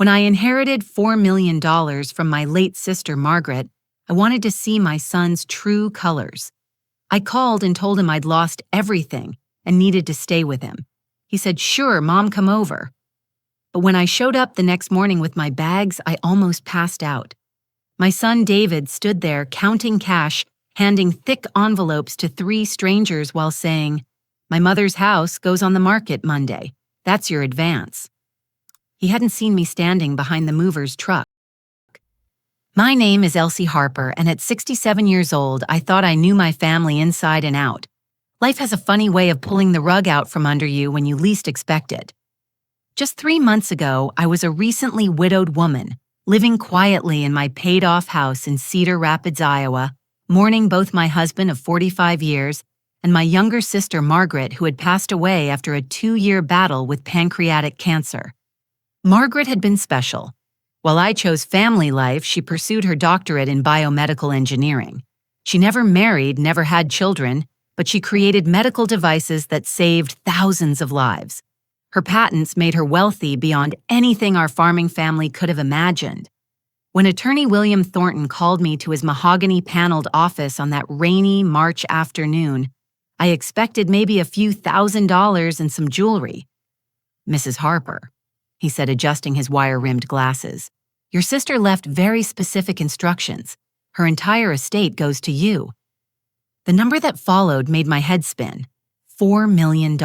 When I inherited $4 million from my late sister Margaret, I wanted to see my son's true colors. I called and told him I'd lost everything and needed to stay with him. He said, "Sure, Mom, come over." But when I showed up the next morning with my bags, I almost passed out. My son David stood there counting cash, handing thick envelopes to 3 strangers while saying, "My mother's house goes on the market Monday. That's your advance." He hadn't seen me standing behind the mover's truck. My name is Elsie Harper, and at 67 years old, I thought I knew my family inside and out. Life has a funny way of pulling the rug out from under you when you least expect it. Just 3 months ago, I was a recently widowed woman, living quietly in my paid-off house in Cedar Rapids, Iowa, mourning both my husband of 45 years and my younger sister Margaret, who had passed away after a 2-year battle with pancreatic cancer. Margaret had been special. While I chose family life, she pursued her doctorate in biomedical engineering. She never married, never had children, but she created medical devices that saved thousands of lives. Her patents made her wealthy beyond anything our farming family could have imagined. When attorney William Thornton called me to his mahogany-paneled office on that rainy March afternoon, I expected maybe a few $1,000s and some jewelry. "Mrs. Harper," he said, adjusting his wire-rimmed glasses, "your sister left very specific instructions. Her entire estate goes to you." The number that followed made my head spin. $4 million.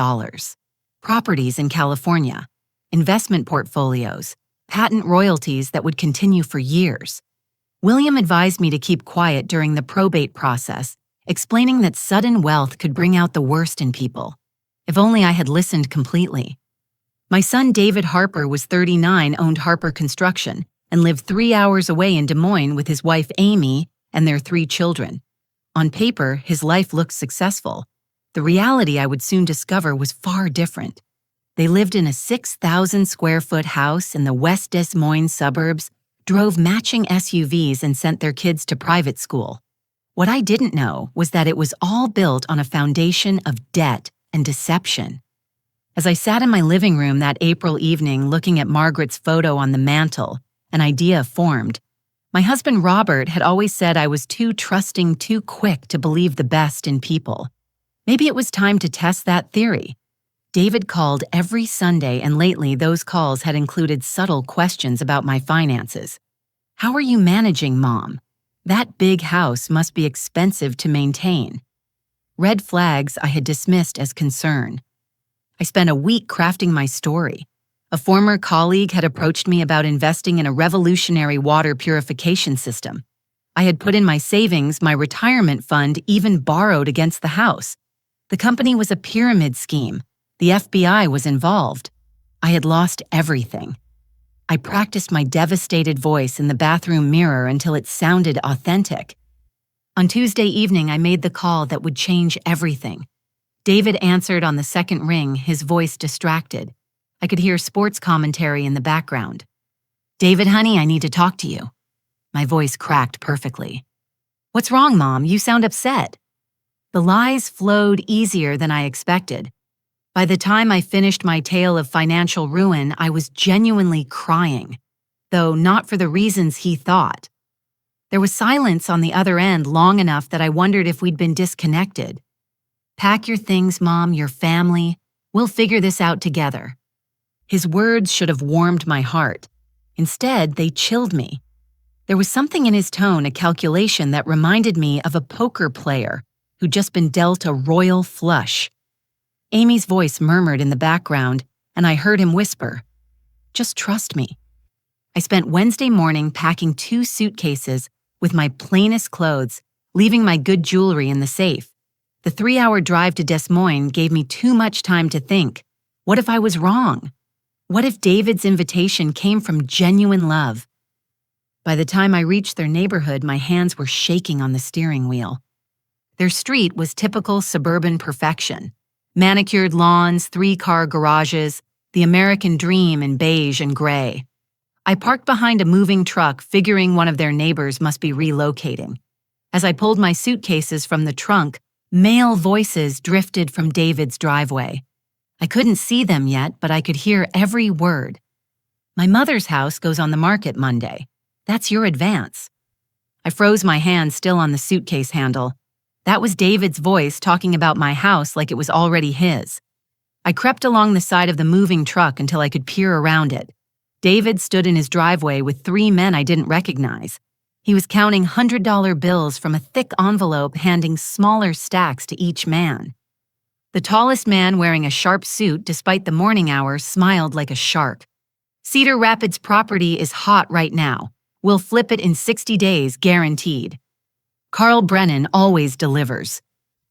Properties in California, investment portfolios, patent royalties that would continue for years. William advised me to keep quiet during the probate process, explaining that sudden wealth could bring out the worst in people. If only I had listened completely. My son David Harper was 39, owned Harper Construction, and lived 3 hours away in Des Moines with his wife Amy and their 3 children. On paper, his life looked successful. The reality I would soon discover was far different. They lived in a 6,000-square-foot house in the West Des Moines suburbs, drove matching SUVs, and sent their kids to private school. What I didn't know was that it was all built on a foundation of debt and deception. As I sat in my living room that April evening looking at Margaret's photo on the mantel, an idea formed. My husband Robert had always said I was too trusting, too quick to believe the best in people. Maybe it was time to test that theory. David called every Sunday, and lately those calls had included subtle questions about my finances. "How are you managing, Mom? That big house must be expensive to maintain." Red flags I had dismissed as concern. I spent a week crafting my story. A former colleague had approached me about investing in a revolutionary water purification system. I had put in my savings, my retirement fund even borrowed against the house. The company was a pyramid scheme. The FBI was involved. I had lost everything. I practiced my devastated voice in the bathroom mirror until it sounded authentic. On Tuesday evening, I made the call that would change everything. David answered on the second ring, his voice distracted. I could hear sports commentary in the background. "David, honey, I need to talk to you." My voice cracked perfectly. "What's wrong, Mom? You sound upset." The lies flowed easier than I expected. By the time I finished my tale of financial ruin, I was genuinely crying, though not for the reasons he thought. There was silence on the other end long enough that I wondered if we'd been disconnected. "Pack your things, Mom, your family. We'll figure this out together." His words should have warmed my heart. Instead, they chilled me. There was something in his tone, a calculation that reminded me of a poker player who'd just been dealt a royal flush. Amy's voice murmured in the background, and I heard him whisper, "Just trust me." I spent Wednesday morning packing 2 suitcases with my plainest clothes, leaving my good jewelry in the safe. The 3-hour drive to Des Moines gave me too much time to think. What if I was wrong? What if David's invitation came from genuine love? By the time I reached their neighborhood, my hands were shaking on the steering wheel. Their street was typical suburban perfection. Manicured lawns, 3-car garages, the American dream in beige and gray. I parked behind a moving truck, figuring one of their neighbors must be relocating. As I pulled my suitcases from the trunk, male voices drifted from David's driveway. I couldn't see them yet, but I could hear every word. My mother's house goes on the market Monday. That's your advance. I froze my hand still on the suitcase handle. That was David's voice talking about my house like it was already his. I crept along the side of the moving truck until I could peer around it. David stood in his driveway with 3 men I didn't recognize. He was counting $100 bills from a thick envelope, handing smaller stacks to each man. The tallest man, wearing a sharp suit despite the morning hours, smiled like a shark. Cedar Rapids property is hot right now. We'll flip it in 60 days, guaranteed. Carl Brennan always delivers,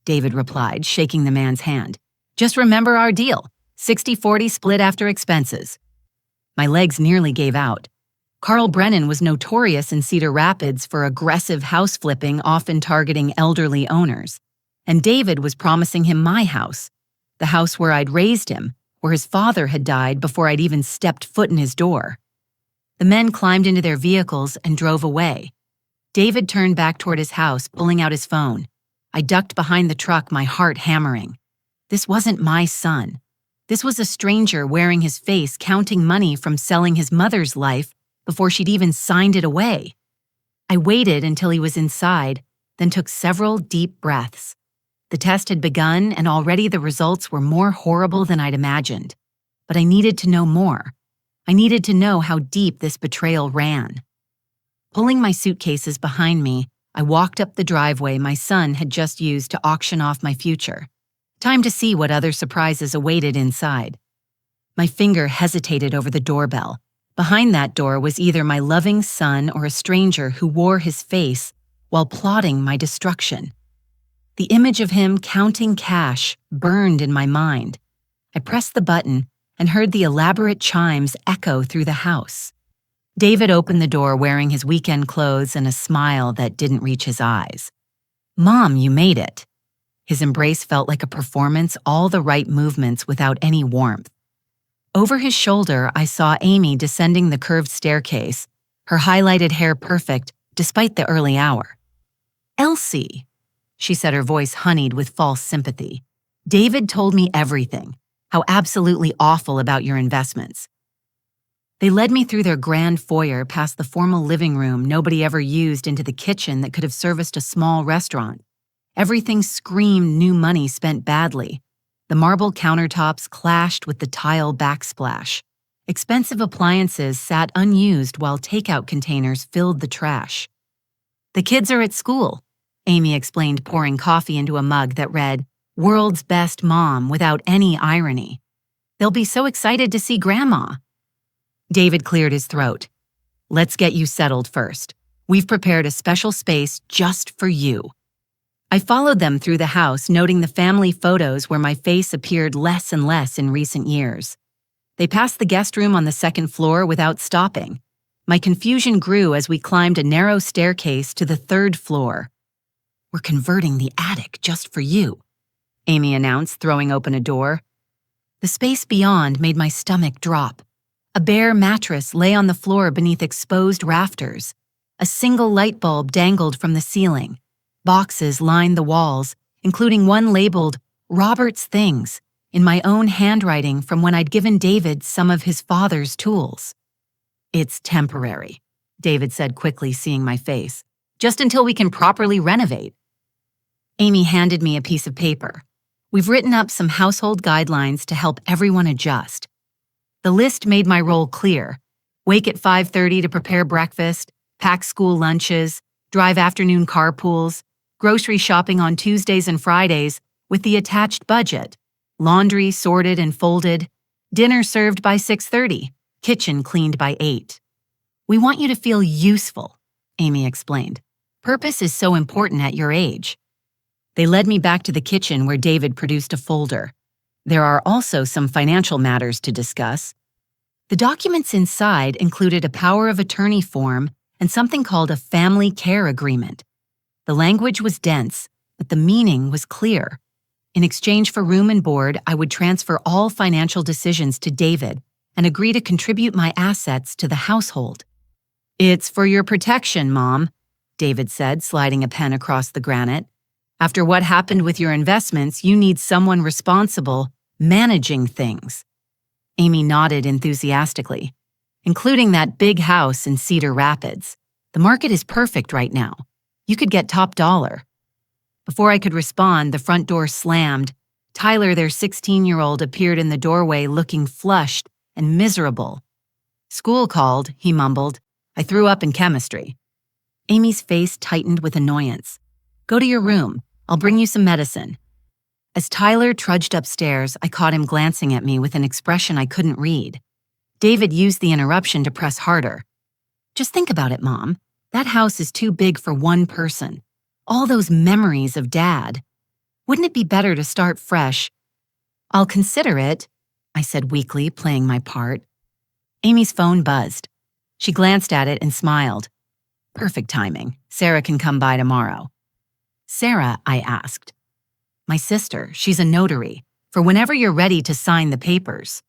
David replied, shaking the man's hand. Just remember our deal, 60-40 split after expenses. My legs nearly gave out. Carl Brennan was notorious in Cedar Rapids for aggressive house flipping, often targeting elderly owners. And David was promising him my house, the house where I'd raised him, where his father had died before I'd even stepped foot in his door. The men climbed into their vehicles and drove away. David turned back toward his house, pulling out his phone. I ducked behind the truck, my heart hammering. This wasn't my son. This was a stranger wearing his face, counting money from selling his mother's life before she'd even signed it away. I waited until he was inside, then took several deep breaths. The test had begun, and already the results were more horrible than I'd imagined. But I needed to know more. I needed to know how deep this betrayal ran. Pulling my suitcases behind me, I walked up the driveway my son had just used to auction off my future. Time to see what other surprises awaited inside. My finger hesitated over the doorbell. Behind that door was either my loving son or a stranger who wore his face while plotting my destruction. The image of him counting cash burned in my mind. I pressed the button and heard the elaborate chimes echo through the house. David opened the door wearing his weekend clothes and a smile that didn't reach his eyes. "Mom, you made it." His embrace felt like a performance, all the right movements without any warmth. Over his shoulder, I saw Amy descending the curved staircase, her highlighted hair perfect despite the early hour. "Elsie," she said, her voice honeyed with false sympathy. "David told me everything, how absolutely awful about your investments." They led me through their grand foyer past the formal living room nobody ever used into the kitchen that could have serviced a small restaurant. Everything screamed new money spent badly. The marble countertops clashed with the tile backsplash. Expensive appliances sat unused while takeout containers filled the trash. "The kids are at school," Amy explained, pouring coffee into a mug that read, "World's Best Mom," without any irony. "They'll be so excited to see Grandma." David cleared his throat. "Let's get you settled first. We've prepared a special space just for you." I followed them through the house, noting the family photos where my face appeared less and less in recent years. They passed the guest room on the second floor without stopping. My confusion grew as we climbed a narrow staircase to the 3rd floor. "We're converting the attic just for you," Amy announced, throwing open a door. The space beyond made my stomach drop. A bare mattress lay on the floor beneath exposed rafters. A single light bulb dangled from the ceiling. Boxes lined the walls, including one labeled "Robert's Things," in my own handwriting from when I'd given David some of his father's tools. "It's temporary," David said quickly, seeing my face. "Just until we can properly renovate." Amy handed me a piece of paper. "We've written up some household guidelines to help everyone adjust." The list made my role clear. Wake at 5:30 to prepare breakfast, pack school lunches, drive afternoon carpools, grocery shopping on Tuesdays and Fridays with the attached budget, laundry sorted and folded, dinner served by 6:30, kitchen cleaned by 8. "We want you to feel useful," Amy explained. "Purpose is so important at your age." They led me back to the kitchen where David produced a folder. There are also some financial matters to discuss. The documents inside included a power of attorney form and something called a family care agreement. The language was dense, but the meaning was clear. In exchange for room and board, I would transfer all financial decisions to David and agree to contribute my assets to the household. "It's for your protection, Mom," David said, sliding a pen across the granite. "After what happened with your investments, you need someone responsible, managing things." Amy nodded enthusiastically. including that big house in Cedar Rapids. The market is perfect right now. You could get top dollar. Before I could respond, the front door slammed. Tyler, their 16-year-old, appeared in the doorway looking flushed and miserable. "School called," he mumbled. "I threw up in chemistry." Amy's face tightened with annoyance. "Go to your room. I'll bring you some medicine." As Tyler trudged upstairs, I caught him glancing at me with an expression I couldn't read. David used the interruption to press harder. "Just think about it, Mom. That house is too big for one person. All those memories of Dad. Wouldn't it be better to start fresh?" "I'll consider it," I said weakly, playing my part. Amy's phone buzzed. She glanced at it and smiled. "Perfect timing. Sarah can come by tomorrow." "Sarah?" I asked. "My sister. She's a notary, for whenever you're ready to sign the papers."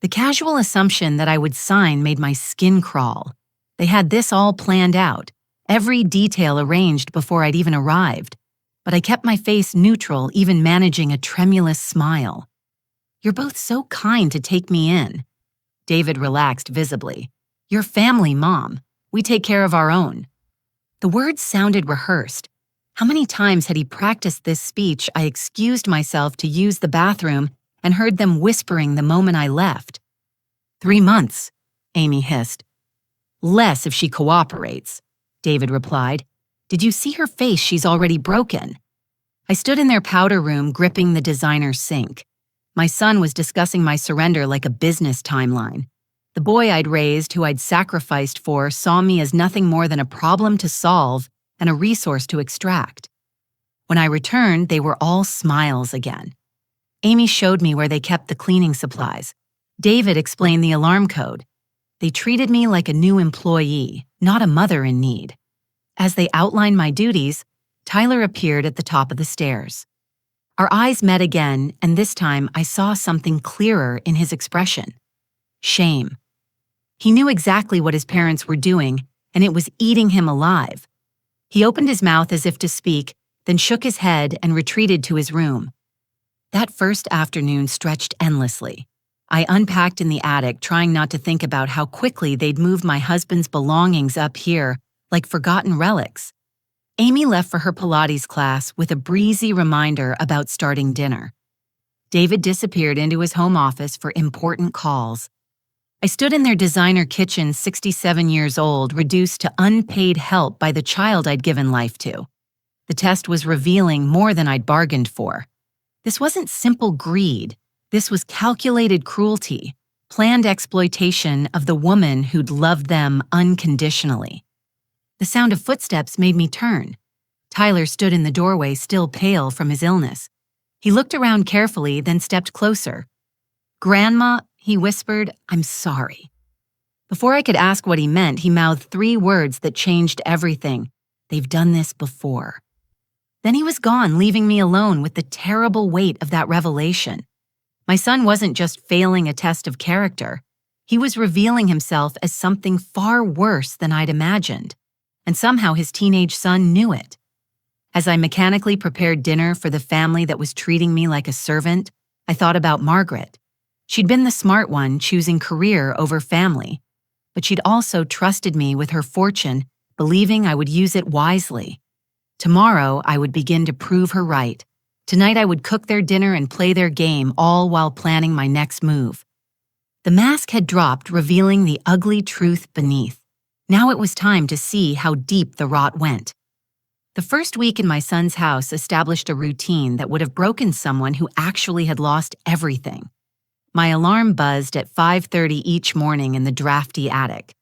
The casual assumption that I would sign made my skin crawl. They had this all planned out, every detail arranged before I'd even arrived. But I kept my face neutral, even managing a tremulous smile. "You're both so kind to take me in." David relaxed visibly. "You're family, Mom. We take care of our own." The words sounded rehearsed. How many times had he practiced this speech? I excused myself to use the bathroom and heard them whispering the moment I left. 3 months, Amy hissed. "Less if she cooperates," David replied. "Did you see her face? She's already broken." I stood in their powder room, gripping the designer sink. My son was discussing my surrender like a business timeline. The boy I'd raised, who I'd sacrificed for, saw me as nothing more than a problem to solve and a resource to extract. When I returned, they were all smiles again. Amy showed me where they kept the cleaning supplies. David explained the alarm code. They treated me like a new employee, not a mother in need. As they outlined my duties, Tyler appeared at the top of the stairs. Our eyes met again, and this time I saw something clearer in his expression. Shame. He knew exactly what his parents were doing, and it was eating him alive. He opened his mouth as if to speak, then shook his head and retreated to his room. That first afternoon stretched endlessly. I unpacked in the attic, trying not to think about how quickly they'd moved my husband's belongings up here like forgotten relics. Amy left for her Pilates class with a breezy reminder about starting dinner. David disappeared into his home office for important calls. I stood in their designer kitchen, 67 years old, reduced to unpaid help by the child I'd given life to. The test was revealing more than I'd bargained for. This wasn't simple greed. This was calculated cruelty, planned exploitation of the woman who'd loved them unconditionally. The sound of footsteps made me turn. Tyler stood in the doorway, still pale from his illness. He looked around carefully, then stepped closer. "Grandma," he whispered, "I'm sorry." Before I could ask what he meant, he mouthed 3 words that changed everything. "They've done this before." Then he was gone, leaving me alone with the terrible weight of that revelation. My son wasn't just failing a test of character. He was revealing himself as something far worse than I'd imagined. And somehow his teenage son knew it. As I mechanically prepared dinner for the family that was treating me like a servant, I thought about Margaret. She'd been the smart one, choosing career over family. But she'd also trusted me with her fortune, believing I would use it wisely. Tomorrow, I would begin to prove her right. Tonight, I would cook their dinner and play their game, all while planning my next move. The mask had dropped, revealing the ugly truth beneath. Now it was time to see how deep the rot went. The first week in my son's house established a routine that would have broken someone who actually had lost everything. My alarm buzzed at 5:30 each morning in the drafty attic.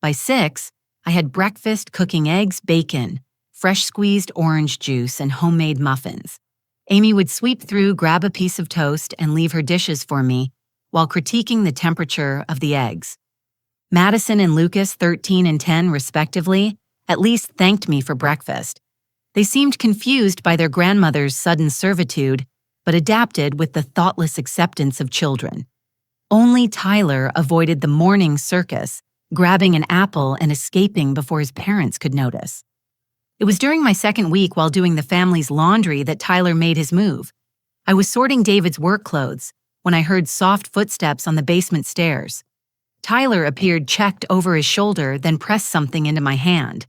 By 6, I had breakfast cooking eggs, bacon, fresh squeezed orange juice, and homemade muffins. Amy would sweep through, grab a piece of toast, and leave her dishes for me while critiquing the temperature of the eggs. Madison and Lucas, 13 and 10 respectively, at least thanked me for breakfast. They seemed confused by their grandmother's sudden servitude, but adapted with the thoughtless acceptance of children. Only Tyler avoided the morning circus, grabbing an apple and escaping before his parents could notice. It was during my second week while doing the family's laundry that Tyler made his move. I was sorting David's work clothes when I heard soft footsteps on the basement stairs. Tyler appeared, checked over his shoulder, then pressed something into my hand.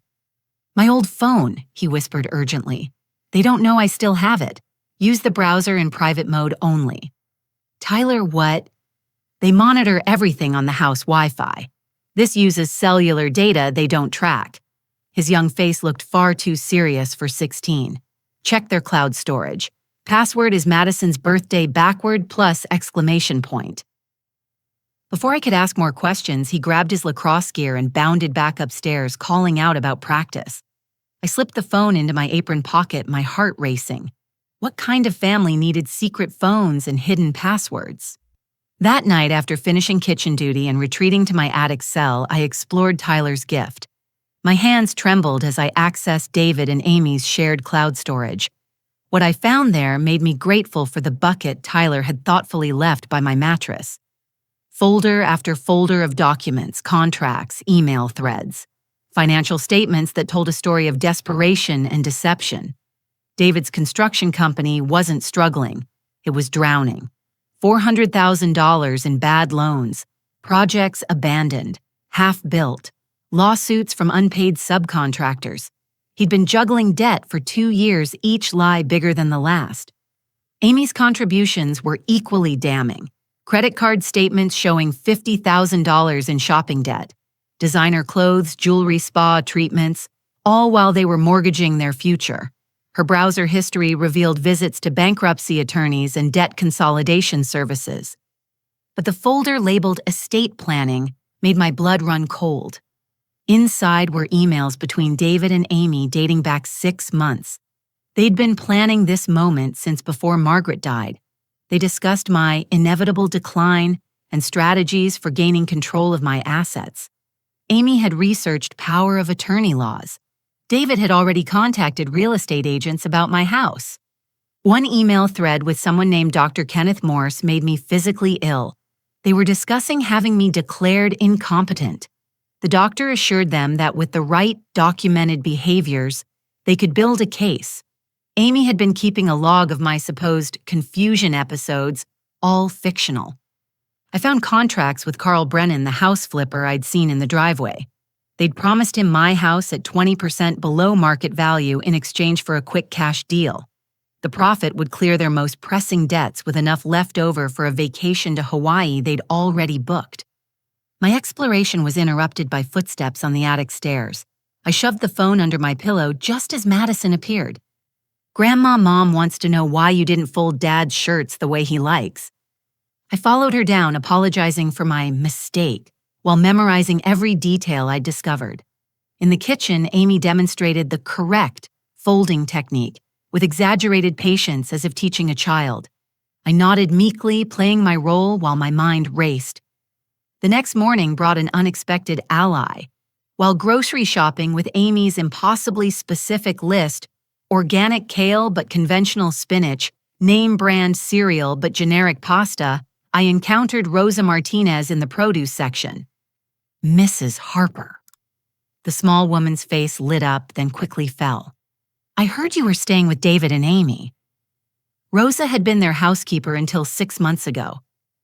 "My old phone," he whispered urgently. "They don't know I still have it. Use the browser in private mode only." "Tyler, what?" "They monitor everything on the house Wi-Fi. This uses cellular data they don't track." His young face looked far too serious for 16. "Check their cloud storage. Password is Madison's birthday backward plus exclamation point." Before I could ask more questions, he grabbed his lacrosse gear and bounded back upstairs, calling out about practice. I slipped the phone into my apron pocket, my heart racing. What kind of family needed secret phones and hidden passwords? That night, after finishing kitchen duty and retreating to my attic cell, I explored Tyler's gift. My hands trembled as I accessed David and Amy's shared cloud storage. What I found there made me grateful for the bucket Tyler had thoughtfully left by my mattress. Folder after folder of documents, contracts, email threads, financial statements that told a story of desperation and deception. David's construction company wasn't struggling, it was drowning. $400,000 in bad loans, projects abandoned, half-built, lawsuits from unpaid subcontractors. He'd been juggling debt for 2 years, each lie bigger than the last. Amy's contributions were equally damning. Credit card statements showing $50,000 in shopping debt, designer clothes, jewelry, spa treatments, all while they were mortgaging their future. Her browser history revealed visits to bankruptcy attorneys and debt consolidation services. But the folder labeled estate planning made my blood run cold. Inside were emails between David and Amy dating back 6 months. They'd been planning this moment since before Margaret died. They discussed my inevitable decline and strategies for gaining control of my assets. Amy had researched power of attorney laws. David had already contacted real estate agents about my house. One email thread with someone named Dr. Kenneth Morse made me physically ill. They were discussing having me declared incompetent. The doctor assured them that with the right documented behaviors, they could build a case. Amy had been keeping a log of my supposed confusion episodes, all fictional. I found contracts with Carl Brennan, the house flipper I'd seen in the driveway. They'd promised him my house at 20% below market value in exchange for a quick cash deal. The profit would clear their most pressing debts with enough left over for a vacation to Hawaii they'd already booked. My exploration was interrupted by footsteps on the attic stairs. I shoved the phone under my pillow just as Madison appeared. "Grandma, Mom wants to know why you didn't fold Dad's shirts the way he likes." I followed her down, apologizing for my mistake, while memorizing every detail I'd discovered. In the kitchen, Amy demonstrated the correct folding technique, with exaggerated patience as if teaching a child. I nodded meekly, playing my role while my mind raced. The next morning brought an unexpected ally. While grocery shopping with Amy's impossibly specific list, organic kale but conventional spinach, name-brand cereal but generic pasta, I encountered Rosa Martinez in the produce section. "Mrs. Harper." The small woman's face lit up, then quickly fell. "I heard you were staying with David and Amy." Rosa had been their housekeeper until 6 months ago.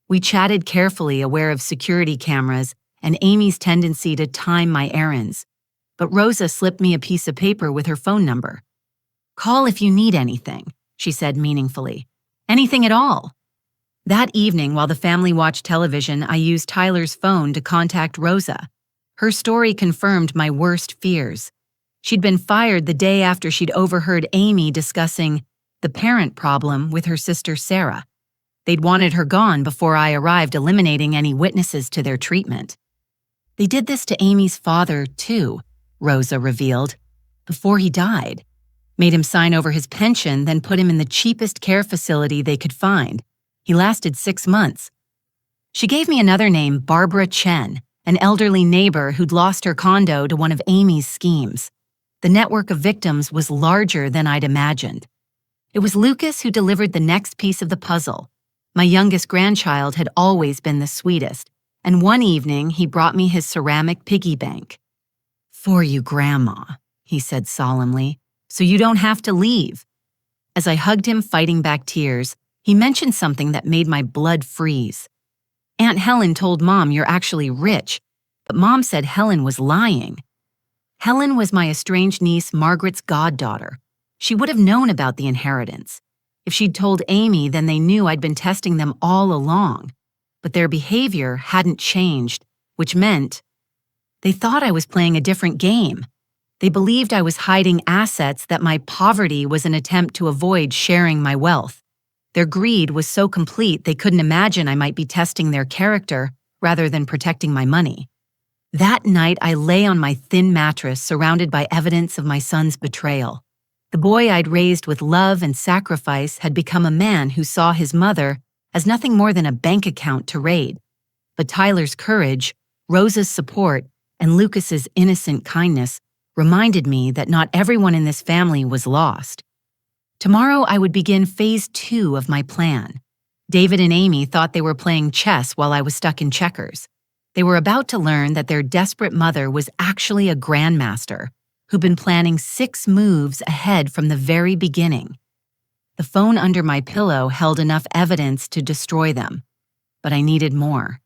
We chatted carefully, aware of security cameras and Amy's tendency to time my errands. But Rosa slipped me a piece of paper with her phone number. "Call if you need anything," she said meaningfully. "Anything at all." That evening, while the family watched television, I used Tyler's phone to contact Rosa. Her story confirmed my worst fears. She'd been fired the day after she'd overheard Amy discussing the parent problem with her sister Sarah. They'd wanted her gone before I arrived, eliminating any witnesses to their treatment. "They did this to Amy's father, too," Rosa revealed, "before he died. Made him sign over his pension, then put him in the cheapest care facility they could find. He lasted 6 months. She gave me another name, Barbara Chen, an elderly neighbor who'd lost her condo to one of Amy's schemes. The network of victims was larger than I'd imagined. It was Lucas who delivered the next piece of the puzzle. My youngest grandchild had always been the sweetest, and one evening he brought me his ceramic piggy bank. "For you, Grandma," he said solemnly, "so you don't have to leave." As I hugged him, fighting back tears, he mentioned something that made my blood freeze. Aunt Helen told Mom you're actually rich, but Mom said Helen was lying. Helen was my estranged niece Margaret's goddaughter. She would have known about the inheritance. If she'd told Amy, then they knew I'd been testing them all along. But their behavior hadn't changed, which meant they thought I was playing a different game. They believed I was hiding assets, that my poverty was an attempt to avoid sharing my wealth. Their greed was so complete they couldn't imagine I might be testing their character rather than protecting my money. That night, I lay on my thin mattress surrounded by evidence of my son's betrayal. The boy I'd raised with love and sacrifice had become a man who saw his mother as nothing more than a bank account to raid. But Tyler's courage, Rosa's support, and Lucas's innocent kindness reminded me that not everyone in this family was lost. Tomorrow, I would begin phase 2 of my plan. David and Amy thought they were playing chess while I was stuck in checkers. They were about to learn that their desperate mother was actually a grandmaster who'd been planning 6 moves ahead from the very beginning. The phone under my pillow held enough evidence to destroy them, but I needed more.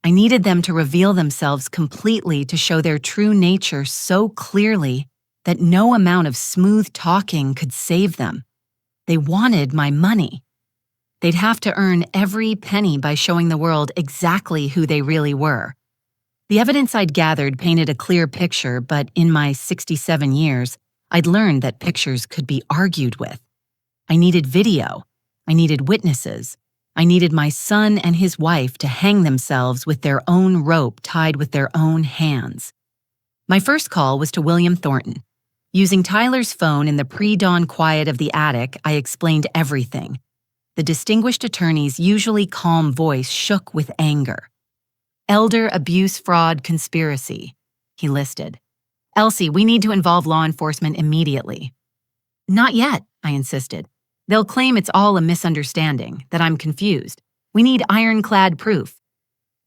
I needed them to reveal themselves completely, to show their true nature so clearly that no amount of smooth talking could save them. They wanted my money. They'd have to earn every penny by showing the world exactly who they really were. The evidence I'd gathered painted a clear picture, but in my 67 years, I'd learned that pictures could be argued with. I needed video. I needed witnesses. I needed my son and his wife to hang themselves with their own rope tied with their own hands. My first call was to William Thornton. Using Tyler's phone in the pre-dawn quiet of the attic, I explained everything. The distinguished attorney's usually calm voice shook with anger. Elder abuse fraud conspiracy, he listed. Elsie, we need to involve law enforcement immediately. Not yet, I insisted. They'll claim it's all a misunderstanding, that I'm confused. We need ironclad proof.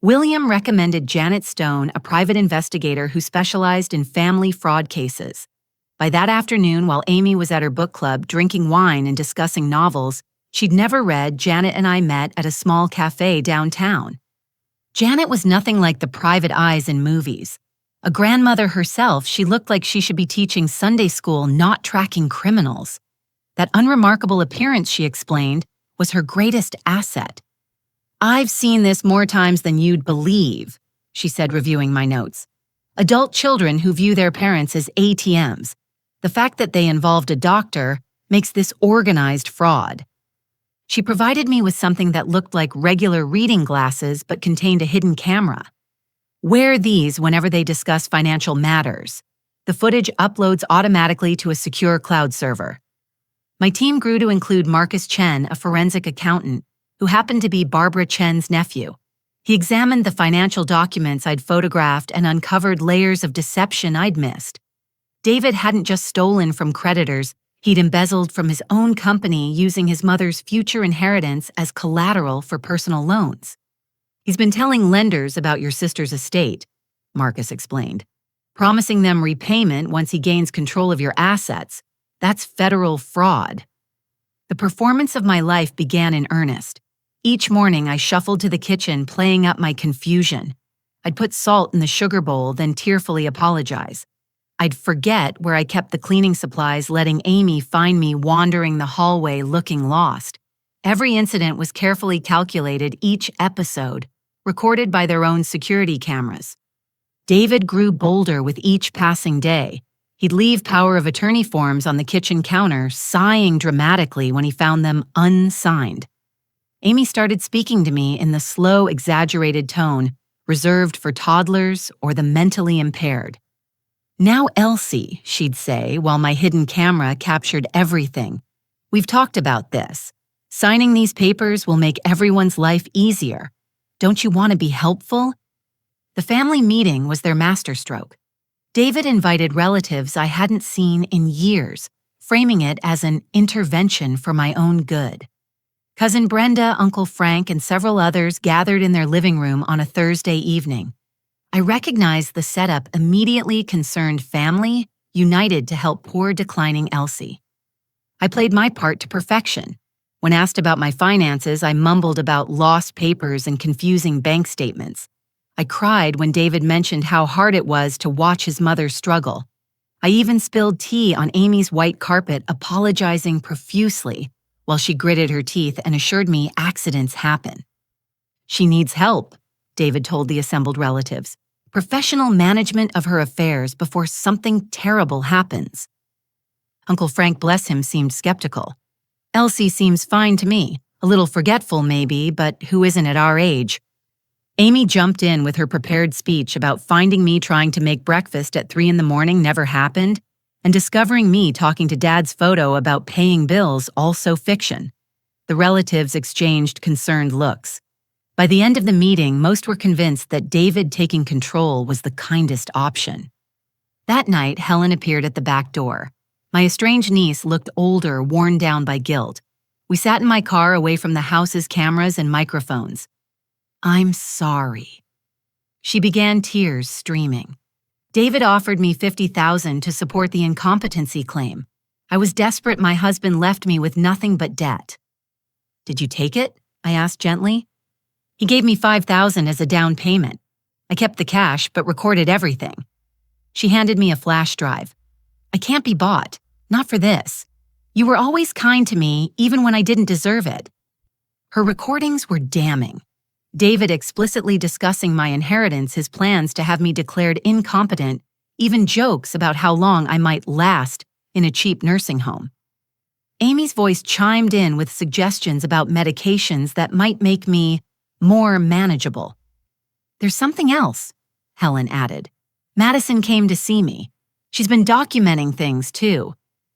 William recommended Janet Stone, a private investigator who specialized in family fraud cases. By that afternoon, while Amy was at her book club drinking wine and discussing novels she'd never read, Janet and I met at a small cafe downtown. Janet was nothing like the private eyes in movies. A grandmother herself, she looked like she should be teaching Sunday school, not tracking criminals. That unremarkable appearance, she explained, was her greatest asset. I've seen this more times than you'd believe, she said, reviewing my notes. Adult children who view their parents as ATMs. The fact that they involved a doctor makes this organized fraud. She provided me with something that looked like regular reading glasses but contained a hidden camera. Wear these whenever they discuss financial matters. The footage uploads automatically to a secure cloud server. My team grew to include Marcus Chen, a forensic accountant, who happened to be Barbara Chen's nephew. He examined the financial documents I'd photographed and uncovered layers of deception I'd missed. David hadn't just stolen from creditors, he'd embezzled from his own company using his mother's future inheritance as collateral for personal loans. He's been telling lenders about your sister's estate, Marcus explained, promising them repayment once he gains control of your assets. That's federal fraud. The performance of my life began in earnest. Each morning, I shuffled to the kitchen, playing up my confusion. I'd put salt in the sugar bowl, then tearfully apologize. I'd forget where I kept the cleaning supplies, letting Amy find me wandering the hallway looking lost. Every incident was carefully calculated, each episode, recorded by their own security cameras. David grew bolder with each passing day. He'd leave power of attorney forms on the kitchen counter, sighing dramatically when he found them unsigned. Amy started speaking to me in the slow, exaggerated tone reserved for toddlers or the mentally impaired. Now, Elsie, she'd say, while my hidden camera captured everything. We've talked about this. Signing these papers will make everyone's life easier. Don't you want to be helpful? The family meeting was their masterstroke. David invited relatives I hadn't seen in years, framing it as an intervention for my own good. Cousin Brenda, Uncle Frank, and several others gathered in their living room on a Thursday evening. I recognized the setup immediately concerned family united to help poor declining Elsie. I played my part to perfection. When asked about my finances, I mumbled about lost papers and confusing bank statements. I cried when David mentioned how hard it was to watch his mother struggle. I even spilled tea on Amy's white carpet, apologizing profusely, while she gritted her teeth and assured me accidents happen. "She needs help," David told the assembled relatives. "Professional management of her affairs before something terrible happens." Uncle Frank, bless him, seemed skeptical. "Elsie seems fine to me. A little forgetful, maybe, but who isn't at our age?" Amy jumped in with her prepared speech about finding me trying to make breakfast at 3 a.m. never happened, and discovering me talking to Dad's photo about paying bills, also fiction. The relatives exchanged concerned looks. By the end of the meeting, most were convinced that David taking control was the kindest option. That night, Helen appeared at the back door. My estranged niece looked older, worn down by guilt. We sat in my car away from the house's cameras and microphones. "I'm sorry." She began, tears streaming. "David offered me $50,000 to support the incompetency claim. I was desperate my husband left me with nothing but debt." "Did you take it?" I asked gently. "He gave me $5,000 as a down payment. I kept the cash but recorded everything." She handed me a flash drive. "I can't be bought. Not for this. You were always kind to me, even when I didn't deserve it." Her recordings were damning. David explicitly discussing my inheritance, his plans to have me declared incompetent, even jokes about how long I might last in a cheap nursing home. Amy's voice chimed in with suggestions about medications that might make me more manageable. "There's something else," Helen added. "Madison came to see me. She's been documenting things, too.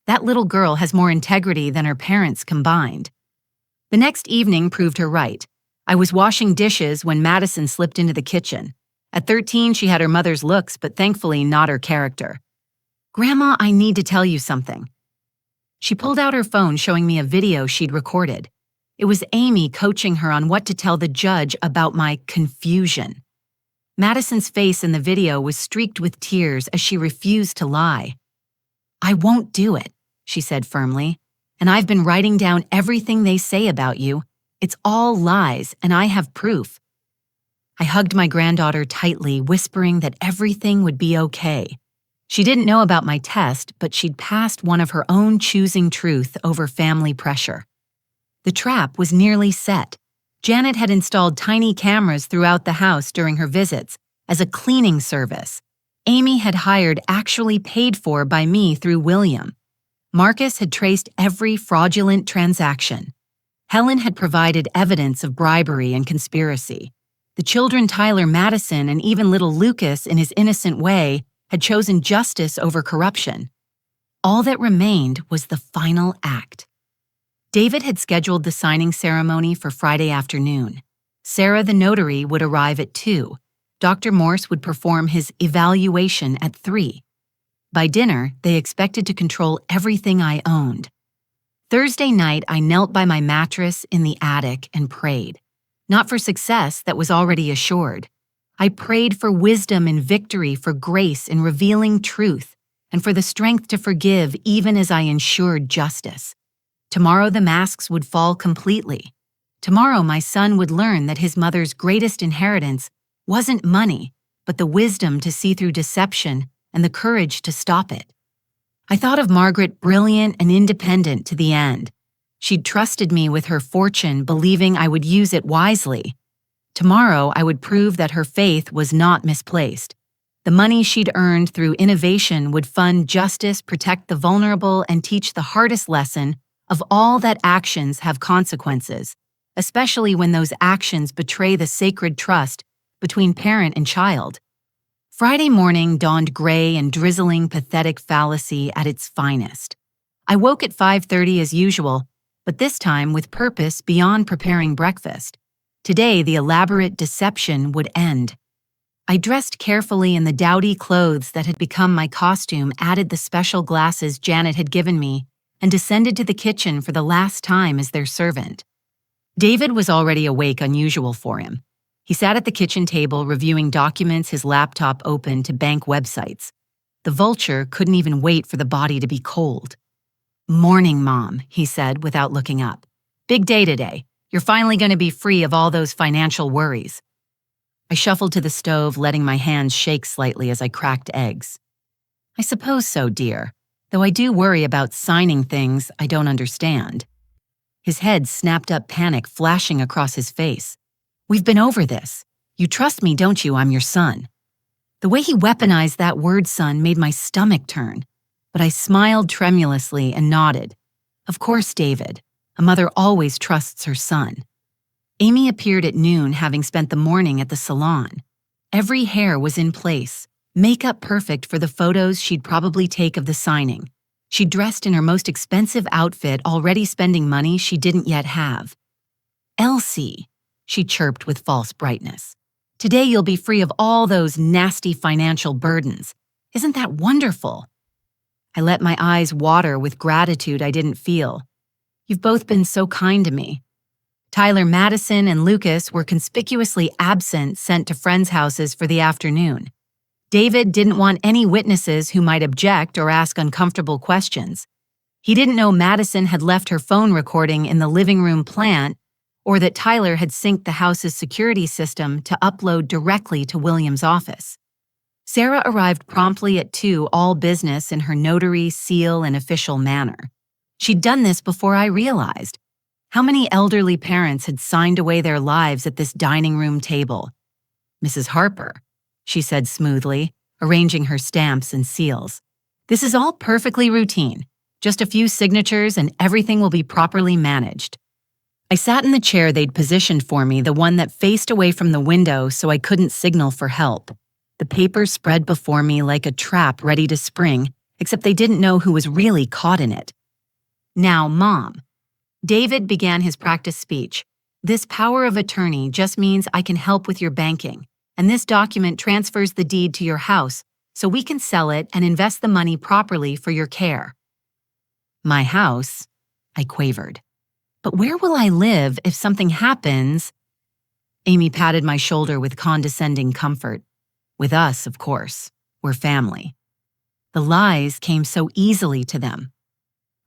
That little girl has more integrity than her parents combined." The next evening proved her right. I was washing dishes when Madison slipped into the kitchen. At 13, she had her mother's looks, but thankfully not her character. "Grandma, I need to tell you something." She pulled out her phone, showing me a video she'd recorded. It was Amy coaching her on what to tell the judge about my confusion. Madison's face in the video was streaked with tears as she refused to lie. "I won't do it," she said firmly, "and I've been writing down everything they say about you. It's all lies, and I have proof." I hugged my granddaughter tightly, whispering that everything would be okay. She didn't know about my test, but she'd passed one of her own, choosing truth over family pressure. The trap was nearly set. Janet had installed tiny cameras throughout the house during her visits as a cleaning service. Amy had hired, actually paid for by me through William. Marcus had traced every fraudulent transaction. Helen had provided evidence of bribery and conspiracy. The children, Tyler, Madison, and even little Lucas, in his innocent way, had chosen justice over corruption. All that remained was the final act. David had scheduled the signing ceremony for Friday afternoon. Sarah, the notary, would arrive at 2. Dr. Morse would perform his evaluation at 3. By dinner, they expected to control everything I owned. Thursday night, I knelt by my mattress in the attic and prayed. Not for success that was already assured. I prayed for wisdom and victory, for grace in revealing truth, and for the strength to forgive even as I ensured justice. Tomorrow the masks would fall completely. Tomorrow my son would learn that his mother's greatest inheritance wasn't money, but the wisdom to see through deception and the courage to stop it. I thought of Margaret, brilliant and independent to the end. She'd trusted me with her fortune, believing I would use it wisely. Tomorrow, I would prove that her faith was not misplaced. The money she'd earned through innovation would fund justice, protect the vulnerable, and teach the hardest lesson of all that actions have consequences, especially when those actions betray the sacred trust between parent and child. Friday morning dawned gray and drizzling, pathetic fallacy at its finest. I woke at 5:30 as usual, but this time with purpose beyond preparing breakfast. Today, the elaborate deception would end. I dressed carefully in the dowdy clothes that had become my costume, added the special glasses Janet had given me, and descended to the kitchen for the last time as their servant. David was already awake, unusual for him. He sat at the kitchen table reviewing documents, his laptop open to bank websites. The vulture couldn't even wait for the body to be cold. "Morning, Mom," he said without looking up. Big day today. You're finally going to be free of all those financial worries. I shuffled to the stove, letting my hands shake slightly as I cracked eggs. I suppose so, dear, though I do worry about signing things I don't understand. His head snapped up, panic flashing across his face. We've been over this. You trust me, don't you? I'm your son. The way he weaponized that word, son, made my stomach turn, but I smiled tremulously and nodded. Of course, David. A mother always trusts her son. Amy appeared at noon, having spent the morning at the salon. Every hair was in place, makeup perfect for the photos she'd probably take of the signing. She dressed in her most expensive outfit, already spending money she didn't yet have. Elsie, she chirped with false brightness. Today you'll be free of all those nasty financial burdens. Isn't that wonderful? I let my eyes water with gratitude I didn't feel. You've both been so kind to me. Tyler, Madison, and Lucas were conspicuously absent, sent to friends' houses for the afternoon. David didn't want any witnesses who might object or ask uncomfortable questions. He didn't know Madison had left her phone recording in the living room plant, or that Tyler had synced the house's security system to upload directly to William's office. Sarah arrived promptly at 2, all business in her notary, seal, and official manner. She'd done this before I realized. How many elderly parents had signed away their lives at this dining room table? Mrs. Harper, she said smoothly, arranging her stamps and seals. This is all perfectly routine. Just a few signatures and everything will be properly managed. I sat in the chair they'd positioned for me, the one that faced away from the window so I couldn't signal for help. The papers spread before me like a trap ready to spring, except they didn't know who was really caught in it. Now, Mom. David began his practice speech. This power of attorney just means I can help with your banking, and this document transfers the deed to your house so we can sell it and invest the money properly for your care. My house? I quavered. But where will I live if something happens? Amy patted my shoulder with condescending comfort. With us, of course. We're family. The lies came so easily to them.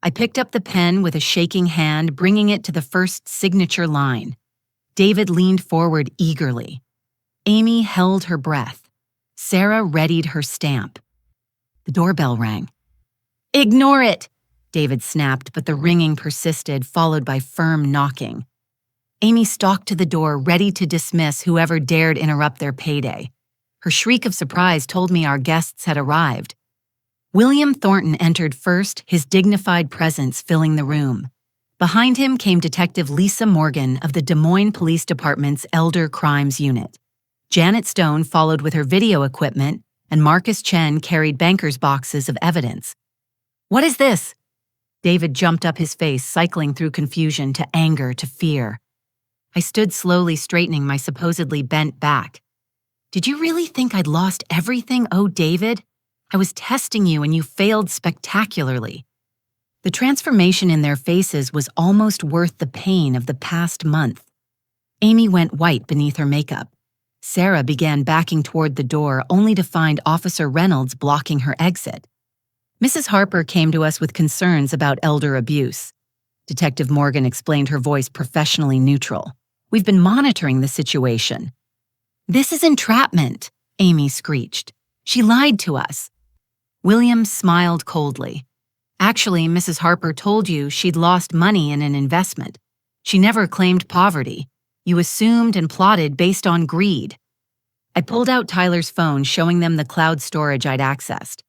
I picked up the pen with a shaking hand, bringing it to the first signature line. David leaned forward eagerly. Amy held her breath. Sarah readied her stamp. The doorbell rang. Ignore it, David snapped, but the ringing persisted, followed by firm knocking. Amy stalked to the door, ready to dismiss whoever dared interrupt their payday. Her shriek of surprise told me our guests had arrived. William Thornton entered first, his dignified presence filling the room. Behind him came Detective Lisa Morgan of the Des Moines Police Department's Elder Crimes Unit. Janet Stone followed with her video equipment, and Marcus Chen carried banker's boxes of evidence. What is this? David jumped up, his face cycling through confusion to anger to fear. I stood slowly, straightening my supposedly bent back. Did you really think I'd lost everything, oh David? I was testing you and you failed spectacularly. The transformation in their faces was almost worth the pain of the past month. Amy went white beneath her makeup. Sarah began backing toward the door, only to find Officer Reynolds blocking her exit. Mrs. Harper came to us with concerns about elder abuse. Detective Morgan explained, her voice professionally neutral. We've been monitoring the situation. This is entrapment, Amy screeched. She lied to us. William smiled coldly. Actually, Mrs. Harper told you she'd lost money in an investment. She never claimed poverty. You assumed and plotted based on greed. I pulled out Tyler's phone, showing them the cloud storage I'd accessed.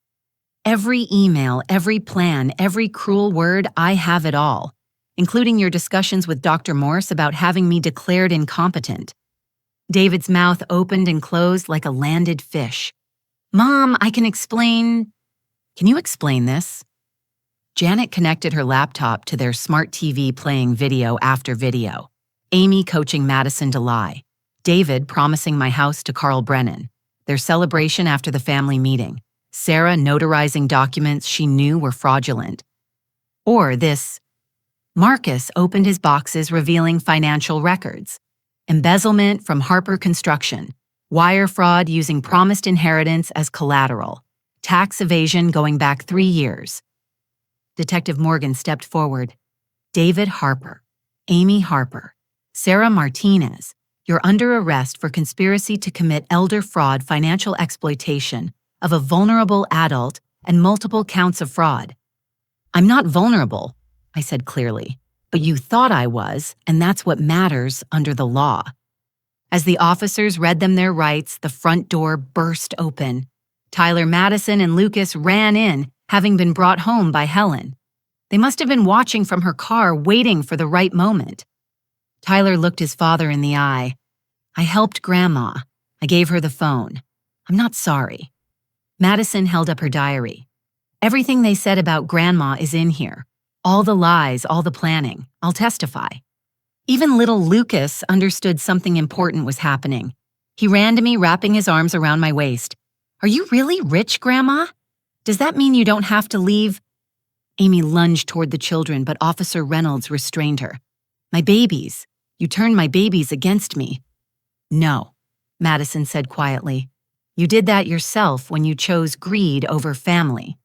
Every email, every plan, every cruel word, I have it all, including your discussions with Dr. Morse about having me declared incompetent. David's mouth opened and closed like a landed fish. Mom, I can explain. Can you explain this? Janet connected her laptop to their smart TV, playing video after video. Amy coaching Madison to lie. David promising my house to Carl Brennan. Their celebration after the family meeting. Sarah notarizing documents she knew were fraudulent. Or this. Marcus opened his boxes, revealing financial records. Embezzlement from Harper Construction. Wire fraud using promised inheritance as collateral. Tax evasion going back 3 years. Detective Morgan stepped forward. David Harper. Amy Harper, Sarah Martinez, you're under arrest for conspiracy to commit elder fraud, financial exploitation of a vulnerable adult, and multiple counts of fraud. I'm not vulnerable, I said clearly, but you thought I was, and that's what matters under the law. As the officers read them their rights, the front door burst open. Tyler Madison and Lucas ran in, having been brought home by Helen. They must have been watching from her car, waiting for the right moment. Tyler looked his father in the eye. I helped Grandma. I gave her the phone. I'm not sorry. Madison held up her diary. Everything they said about Grandma is in here. All the lies, all the planning. I'll testify. Even little Lucas understood something important was happening. He ran to me, wrapping his arms around my waist. Are you really rich, Grandma? Does that mean you don't have to leave? Amy lunged toward the children, but Officer Reynolds restrained her. My babies. You turned my babies against me. No, Madison said quietly. You did that yourself when you chose greed over family.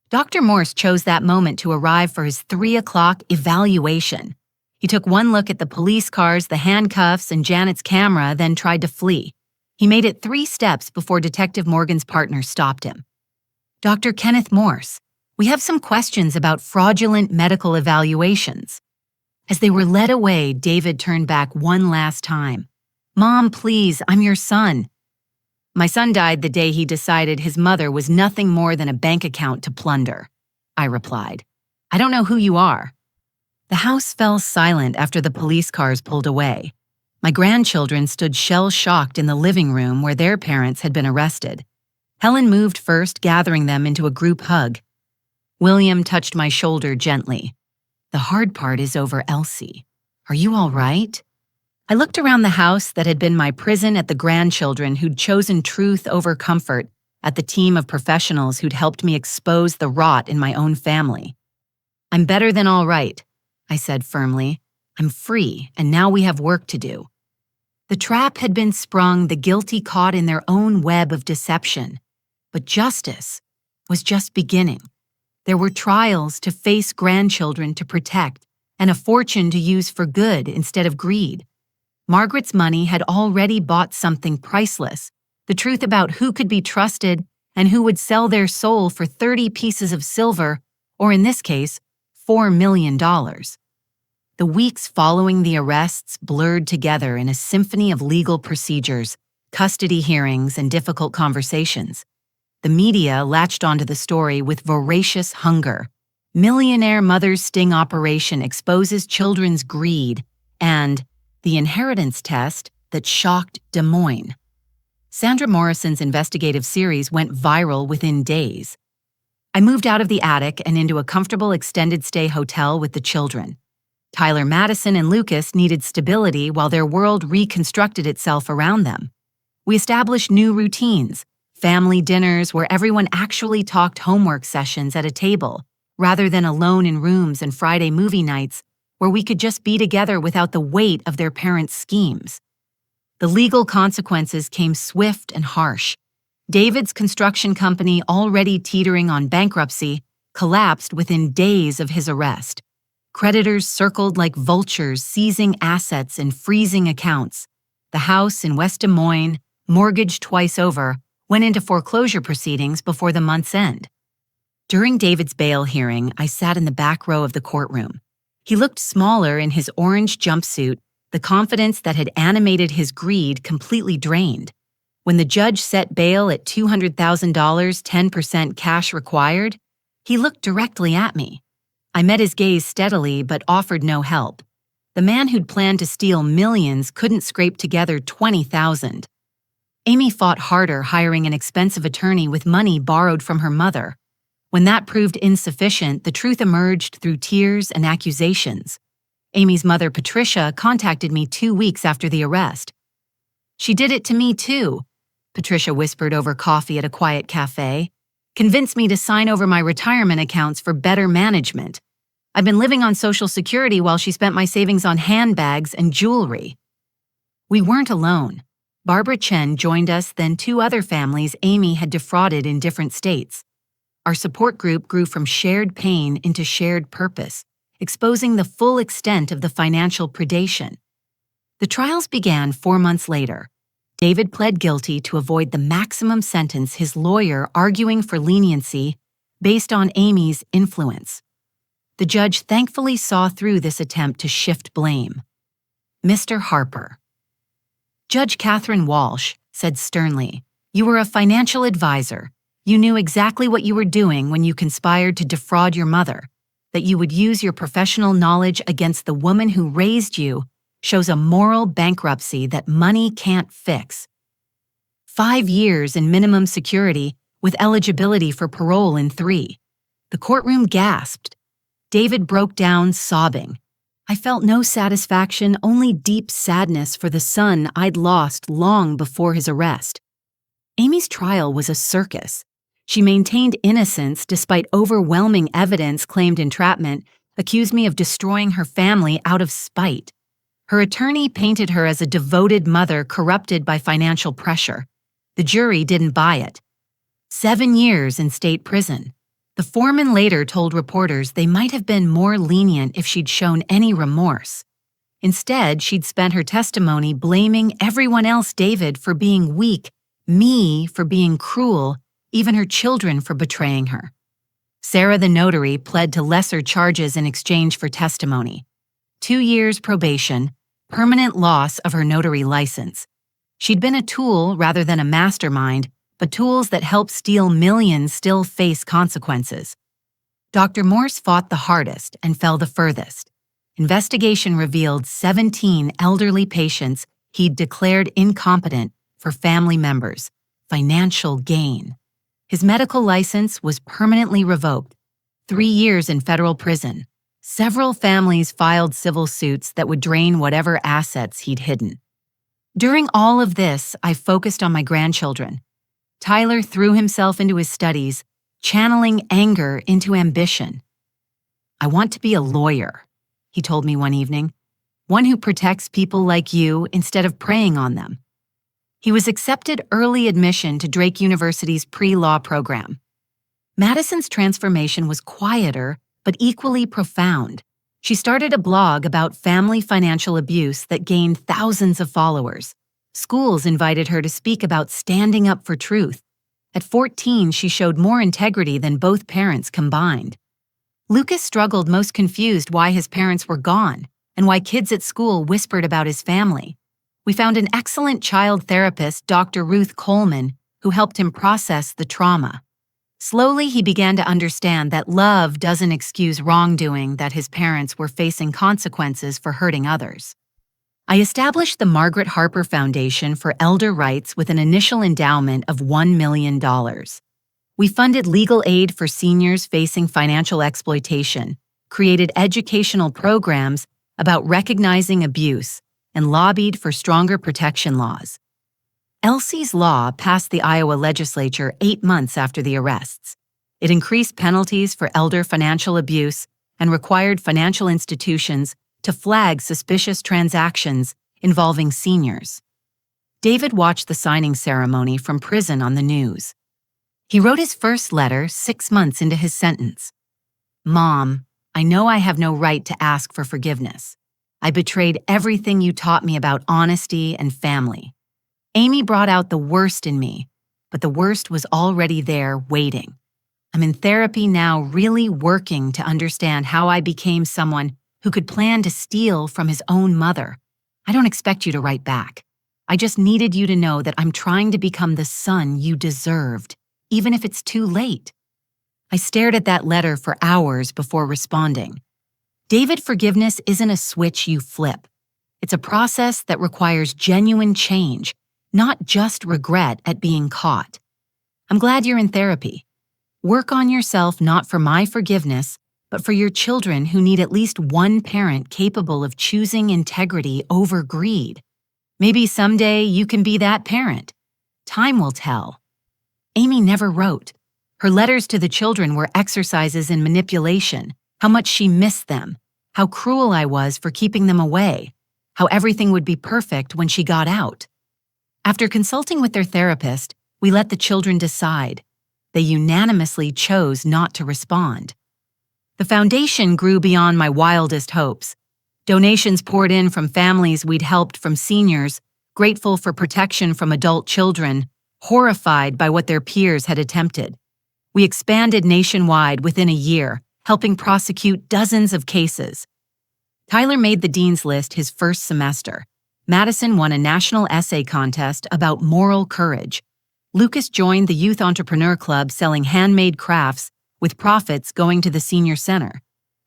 Dr. Morse chose that moment to arrive for his 3 o'clock evaluation. He took one look at the police cars, the handcuffs, and Janet's camera, then tried to flee. He made it 3 steps before Detective Morgan's partner stopped him. Dr. Kenneth Morse, we have some questions about fraudulent medical evaluations. As they were led away, David turned back one last time. Mom, please, I'm your son. My son died the day he decided his mother was nothing more than a bank account to plunder, I replied. I don't know who you are. The house fell silent after the police cars pulled away. My grandchildren stood shell-shocked in the living room where their parents had been arrested. Helen moved first, gathering them into a group hug. William touched my shoulder gently. The hard part is over Elsie. Are you all right? I looked around the house that had been my prison, at the grandchildren who'd chosen truth over comfort, at the team of professionals who'd helped me expose the rot in my own family. I'm better than all right, I said firmly. I'm free, and now we have work to do. The trap had been sprung, the guilty caught in their own web of deception. But justice was just beginning. There were trials to face, grandchildren to protect, and a fortune to use for good instead of greed. Margaret's money had already bought something priceless, the truth about who could be trusted and who would sell their soul for 30 pieces of silver, or in this case, $4 million. The weeks following the arrests blurred together in a symphony of legal procedures, custody hearings, and difficult conversations. The media latched onto the story with voracious hunger. Millionaire mother's sting operation exposes children's greed, and the inheritance test that shocked Des Moines. Sandra Morrison's investigative series went viral within days. I moved out of the attic and into a comfortable extended-stay hotel with the children. Tyler Madison and Lucas needed stability while their world reconstructed itself around them. We established new routines, family dinners where everyone actually talked, homework sessions at a table, rather than alone in rooms, and Friday movie nights where we could just be together without the weight of their parents' schemes. The legal consequences came swift and harsh. David's construction company, already teetering on bankruptcy, collapsed within days of his arrest. Creditors circled like vultures, seizing assets and freezing accounts. The house in West Des Moines, mortgaged twice over, went into foreclosure proceedings before the month's end. During David's bail hearing, I sat in the back row of the courtroom. He looked smaller in his orange jumpsuit, the confidence that had animated his greed completely drained. When the judge set bail at $200,000, 10% cash required, he looked directly at me. I met his gaze steadily but offered no help. The man who'd planned to steal millions couldn't scrape together $20,000. Amy fought harder, hiring an expensive attorney with money borrowed from her mother. When that proved insufficient, the truth emerged through tears and accusations. Amy's mother, Patricia, contacted me 2 weeks after the arrest. She did it to me too, Patricia whispered over coffee at a quiet cafe. Convinced me to sign over my retirement accounts for better management. I've been living on Social Security while she spent my savings on handbags and jewelry. We weren't alone. Barbara Chen joined us, then 2 other families Amy had defrauded in different states. Our support group grew from shared pain into shared purpose, exposing the full extent of the financial predation. The trials began 4 months later. David pled guilty to avoid the maximum sentence, his lawyer arguing for leniency based on Amy's influence. The judge thankfully saw through this attempt to shift blame. Mr. Harper. Judge Catherine Walsh said sternly, "You were a financial advisor. You knew exactly what you were doing when you conspired to defraud your mother. That you would use your professional knowledge against the woman who raised you shows a moral bankruptcy that money can't fix." 5 years in minimum security with eligibility for parole in 3. The courtroom gasped. David broke down sobbing. I felt no satisfaction, only deep sadness for the son I'd lost long before his arrest. Amy's trial was a circus. She maintained innocence despite overwhelming evidence, claimed entrapment, accused me of destroying her family out of spite. Her attorney painted her as a devoted mother corrupted by financial pressure. The jury didn't buy it. 7 years in state prison. The foreman later told reporters they might have been more lenient if she'd shown any remorse. Instead, she'd spent her testimony blaming everyone else, David for being weak, me for being cruel, even her children for betraying her. Sarah the notary pled to lesser charges in exchange for testimony. 2 years probation, permanent loss of her notary license. She'd been a tool rather than a mastermind, but tools that help steal millions still face consequences. Dr. Morse fought the hardest and fell the furthest. Investigation revealed 17 elderly patients he'd declared incompetent for family members. Financial gain. His medical license was permanently revoked. 3 years in federal prison. Several families filed civil suits that would drain whatever assets he'd hidden. During all of this, I focused on my grandchildren. Tyler threw himself into his studies, channeling anger into ambition. "I want to be a lawyer," he told me one evening, "one who protects people like you instead of preying on them." He was accepted early admission to Drake University's pre-law program. Madison's transformation was quieter, but equally profound. She started a blog about family financial abuse that gained thousands of followers. Schools invited her to speak about standing up for truth. At 14, she showed more integrity than both parents combined. Lucas struggled, most confused why his parents were gone and why kids at school whispered about his family. We found an excellent child therapist, Dr. Ruth Coleman, who helped him process the trauma. Slowly, he began to understand that love doesn't excuse wrongdoing, that his parents were facing consequences for hurting others. I established the Margaret Harper Foundation for Elder Rights with an initial endowment of $1 million. We funded legal aid for seniors facing financial exploitation, created educational programs about recognizing abuse, and lobbied for stronger protection laws. Elsie's law passed the Iowa legislature 8 months after the arrests. It increased penalties for elder financial abuse and required financial institutions to flag suspicious transactions involving seniors. David watched the signing ceremony from prison on the news. He wrote his first letter 6 months into his sentence. "Mom, I know I have no right to ask for forgiveness. I betrayed everything you taught me about honesty and family. Amy brought out the worst in me, but the worst was already there waiting. I'm in therapy now, really working to understand how I became someone who could plan to steal from his own mother. I don't expect you to write back. I just needed you to know that I'm trying to become the son you deserved, even if it's too late." I stared at that letter for hours before responding. David, forgiveness isn't a switch you flip. It's a process that requires genuine change, not just regret at being caught. I'm glad you're in therapy. Work on yourself, not for my forgiveness, but for your children who need at least one parent capable of choosing integrity over greed. Maybe someday you can be that parent. Time will tell. Amy never wrote. Her letters to the children were exercises in manipulation, how much she missed them, how cruel I was for keeping them away, how everything would be perfect when she got out. After consulting with their therapist, we let the children decide. They unanimously chose not to respond. The foundation grew beyond my wildest hopes. Donations poured in from families we'd helped, from seniors, grateful for protection from adult children, horrified by what their peers had attempted. We expanded nationwide within a year, helping prosecute dozens of cases. Tyler made the dean's list his first semester. Madison won a national essay contest about moral courage. Lucas joined the Youth Entrepreneur Club selling handmade crafts, with profits going to the senior center.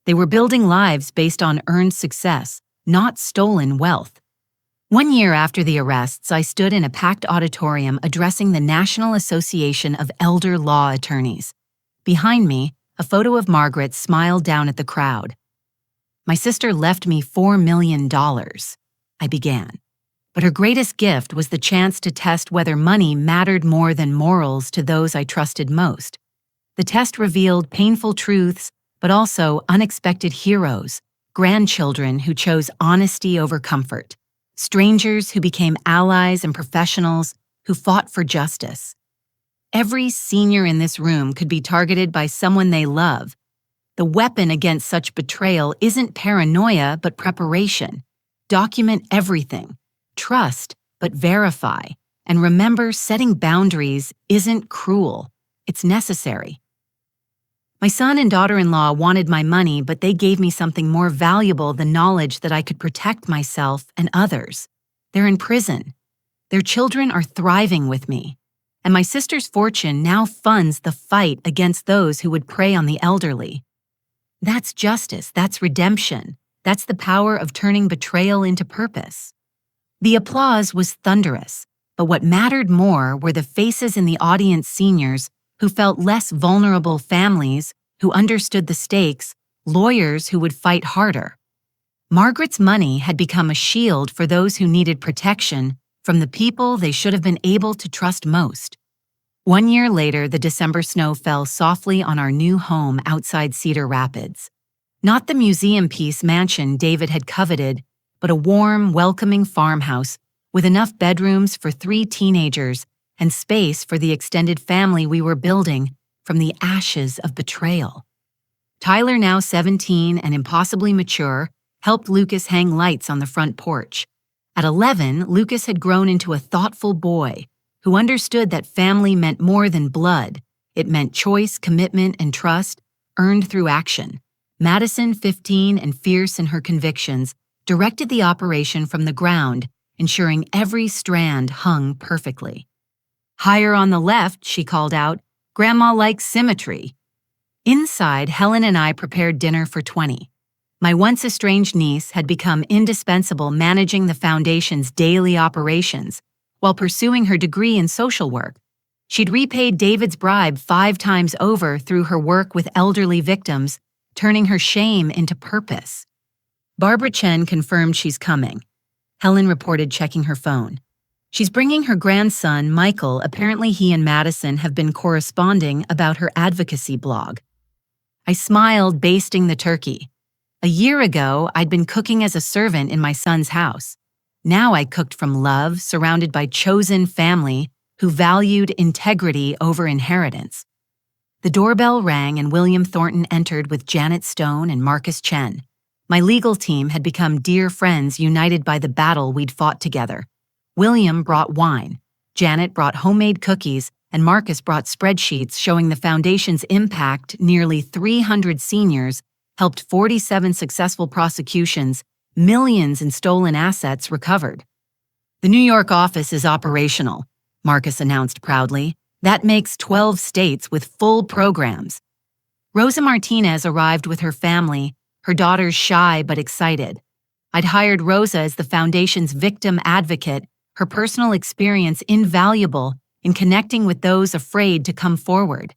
They were building lives based on earned success, not stolen wealth. 1 year after the arrests, I stood in a packed auditorium addressing the National Association of Elder Law Attorneys. Behind me, a photo of Margaret smiled down at the crowd. "My sister left me $4 million, I began. But her greatest gift was the chance to test whether money mattered more than morals to those I trusted most. The test revealed painful truths, but also unexpected heroes, grandchildren who chose honesty over comfort, strangers who became allies, and professionals who fought for justice. Every senior in this room could be targeted by someone they love. The weapon against such betrayal isn't paranoia, but preparation. Document everything. Trust, but verify. And remember, setting boundaries isn't cruel. It's necessary." My son and daughter-in-law wanted my money, but they gave me something more valuable, the knowledge that I could protect myself and others. They're in prison. Their children are thriving with me. And my sister's fortune now funds the fight against those who would prey on the elderly. That's justice. That's redemption. That's the power of turning betrayal into purpose. The applause was thunderous, but what mattered more were the faces in the audience, seniors who felt less vulnerable, families who understood the stakes, lawyers who would fight harder. Margaret's money had become a shield for those who needed protection from the people they should have been able to trust most. 1 year later, the December snow fell softly on our new home outside Cedar Rapids. Not the museum-piece mansion David had coveted, but a warm, welcoming farmhouse with enough bedrooms for 3 teenagers and space for the extended family we were building from the ashes of betrayal. Tyler, now 17 and impossibly mature, helped Lucas hang lights on the front porch. At 11, Lucas had grown into a thoughtful boy who understood that family meant more than blood. It meant choice, commitment, and trust, earned through action. Madison, 15 and fierce in her convictions, directed the operation from the ground, ensuring every strand hung perfectly. "Higher on the left," she called out. "Grandma likes symmetry." Inside, Helen and I prepared dinner for 20. My once estranged niece had become indispensable, managing the foundation's daily operations while pursuing her degree in social work. She'd repaid David's bribe 5 times over through her work with elderly victims, turning her shame into purpose. Barbara Chen confirmed she's coming. Helen reported, checking her phone. She's bringing her grandson, Michael. Apparently he and Madison have been corresponding about her advocacy blog. I smiled, basting the turkey. A year ago, I'd been cooking as a servant in my son's house. Now I cooked from love, surrounded by chosen family who valued integrity over inheritance. The doorbell rang and William Thornton entered with Janet Stone and Marcus Chen. My legal team had become dear friends, united by the battle we'd fought together. William brought wine, Janet brought homemade cookies, and Marcus brought spreadsheets showing the foundation's impact. Nearly 300 seniors, helped 47 successful prosecutions, millions in stolen assets recovered. "The New York office is operational," Marcus announced proudly. "That makes 12 states with full programs." Rosa Martinez arrived with her family, her daughters shy but excited. I'd hired Rosa as the foundation's victim advocate, her personal experience invaluable in connecting with those afraid to come forward.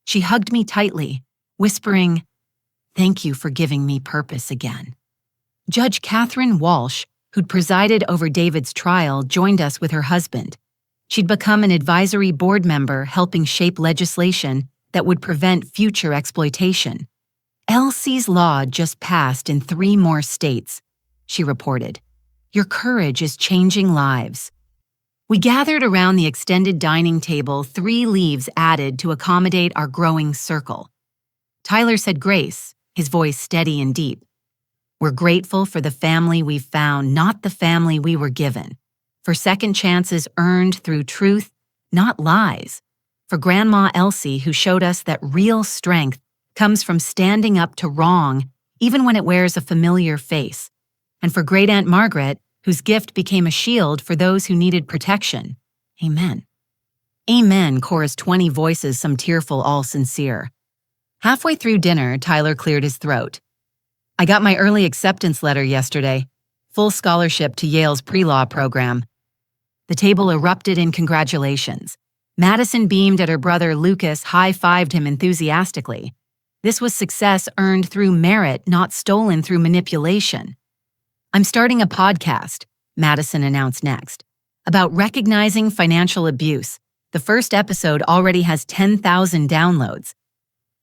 She hugged me tightly, whispering, "Thank you for giving me purpose again." Judge Catherine Walsh, who'd presided over David's trial, joined us with her husband. She'd become an advisory board member, helping shape legislation that would prevent future exploitation. "Elsie's law just passed in 3 more states," she reported. "Your courage is changing lives." We gathered around the extended dining table, 3 leaves added to accommodate our growing circle. Tyler said grace, his voice steady and deep. We're grateful for the family we've found, not the family we were given. For second chances earned through truth, not lies. For Grandma Elsie, who showed us that real strength comes from standing up to wrong, even when it wears a familiar face. And for Great Aunt Margaret, whose gift became a shield for those who needed protection. Amen. Amen, chorused 20 voices, some tearful, all sincere. Halfway through dinner, Tyler cleared his throat. I got my early acceptance letter yesterday. Full scholarship to Yale's pre-law program. The table erupted in congratulations. Madison beamed at her brother Lucas, high-fived him enthusiastically. This was success earned through merit, not stolen through manipulation. I'm starting a podcast, Madison announced next, about recognizing financial abuse. The first episode already has 10,000 downloads.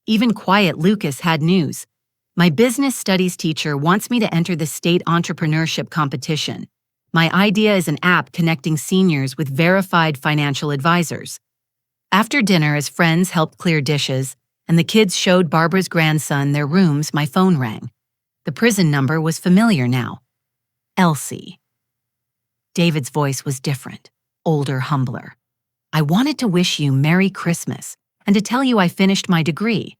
Even quiet Lucas had news. My business studies teacher wants me to enter the state entrepreneurship competition. My idea is an app connecting seniors with verified financial advisors. After dinner, as friends helped clear dishes, and the kids showed Barbara's grandson their rooms, my phone rang. The prison number was familiar now. Elsie. David's voice was different, older, humbler. I wanted to wish you Merry Christmas and to tell you I finished my degree.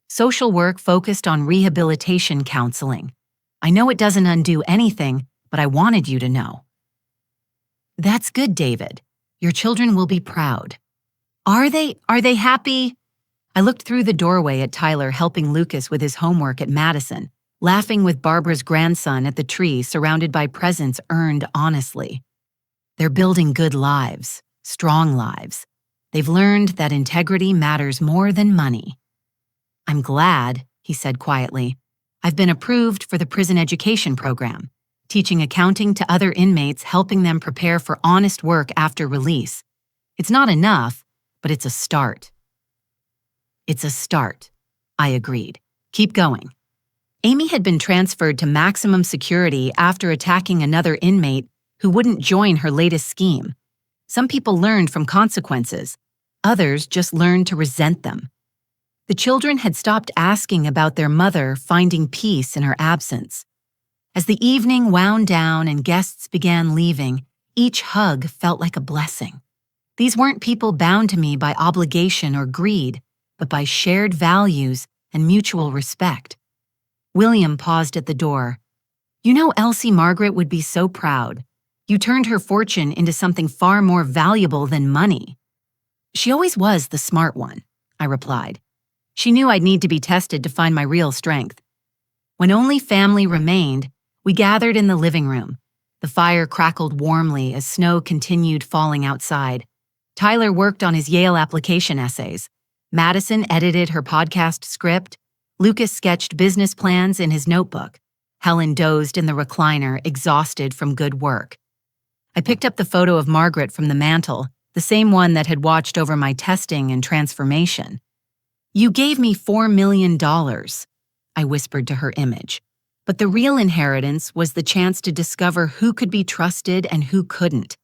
Social work focused on rehabilitation counseling. I know it doesn't undo anything, but I wanted you to know. That's good, David. Your children will be proud. Are they happy? I looked through the doorway at Tyler helping Lucas with his homework at Madison, laughing with Barbara's grandson at the tree surrounded by presents earned honestly. They're building good lives, strong lives. They've learned that integrity matters more than money. I'm glad, he said quietly. I've been approved for the prison education program, teaching accounting to other inmates, helping them prepare for honest work after release. It's not enough, but it's a start. It's a start, I agreed. Keep going. Amy had been transferred to maximum security after attacking another inmate who wouldn't join her latest scheme. Some people learned from consequences. Others just learned to resent them. The children had stopped asking about their mother finding peace in her absence. As the evening wound down and guests began leaving, each hug felt like a blessing. These weren't people bound to me by obligation or greed, but by shared values and mutual respect. William paused at the door. You know, Elsie Margaret would be so proud. You turned her fortune into something far more valuable than money. She always was the smart one, I replied. She knew I'd need to be tested to find my real strength. When only family remained, we gathered in the living room. The fire crackled warmly as snow continued falling outside. Tyler worked on his Yale application essays. Madison edited her podcast script. Lucas sketched business plans in his notebook. Helen dozed in the recliner, exhausted from good work. I picked up the photo of Margaret from the mantel, the same one that had watched over my testing and transformation. You gave me $4 million, I whispered to her image. But the real inheritance was the chance to discover who could be trusted and who couldn't,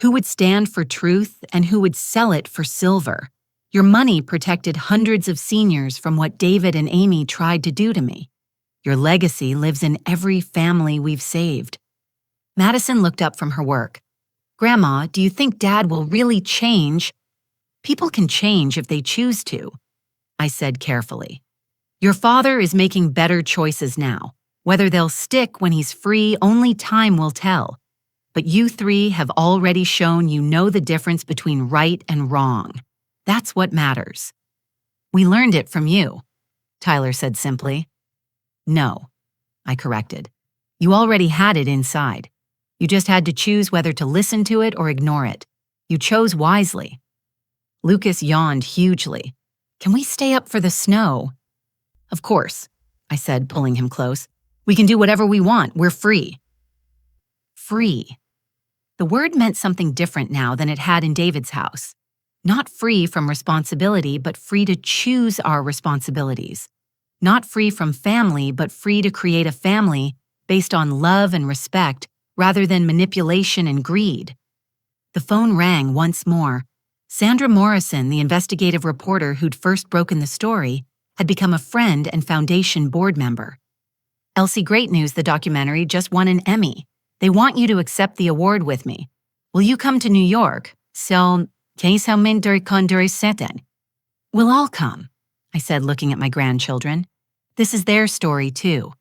who would stand for truth and who would sell it for silver. Your money protected hundreds of seniors from what David and Amy tried to do to me. Your legacy lives in every family we've saved. Madison looked up from her work. Grandma, do you think Dad will really change? People can change if they choose to, I said carefully. Your father is making better choices now. Whether they'll stick when he's free, only time will tell. But you three have already shown you know the difference between right and wrong. That's what matters. We learned it from you, Tyler said simply. No, I corrected. You already had it inside. You just had to choose whether to listen to it or ignore it. You chose wisely. Lucas yawned hugely. Can we stay up for the snow? Of course, I said, pulling him close. We can do whatever we want. We're free. Free. The word meant something different now than it had in David's house. Not free from responsibility, but free to choose our responsibilities. Not free from family, but free to create a family based on love and respect rather than manipulation and greed. The phone rang once more. Sandra Morrison, the investigative reporter who'd first broken the story, had become a friend and foundation board member. Elsie, great news, the documentary just won an Emmy. They want you to accept the award with me. Will you come to New York? So, we'll all come, I said, looking at my grandchildren. This is their story, too.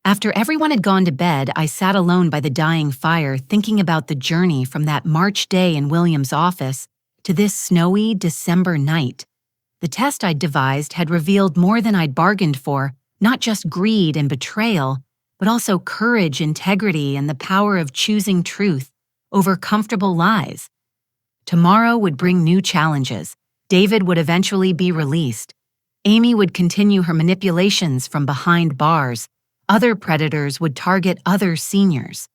After everyone had gone to bed, I sat alone by the dying fire thinking about the journey from that March day in William's office to this snowy December night. The test I'd devised had revealed more than I'd bargained for, not just greed and betrayal, but also courage, integrity, and the power of choosing truth over comfortable lies. Tomorrow would bring new challenges. David would eventually be released. Amy would continue her manipulations from behind bars. Other predators would target other seniors.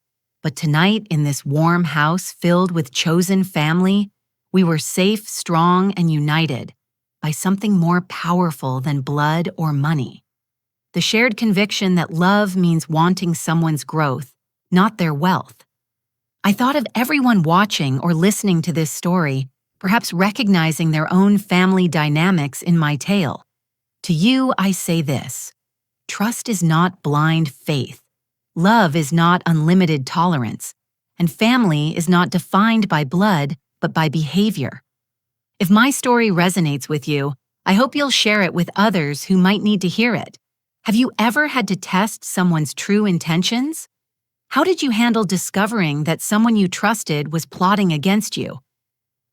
But tonight, in this warm house filled with chosen family, we were safe, strong, and united by something more powerful than blood or money. The shared conviction that love means wanting someone's growth, not their wealth. I thought of everyone watching or listening to this story, perhaps recognizing their own family dynamics in my tale. To you, I say this: trust is not blind faith. Love is not unlimited tolerance. And family is not defined by blood, but by behavior. If my story resonates with you, I hope you'll share it with others who might need to hear it. Have you ever had to test someone's true intentions? How did you handle discovering that someone you trusted was plotting against you?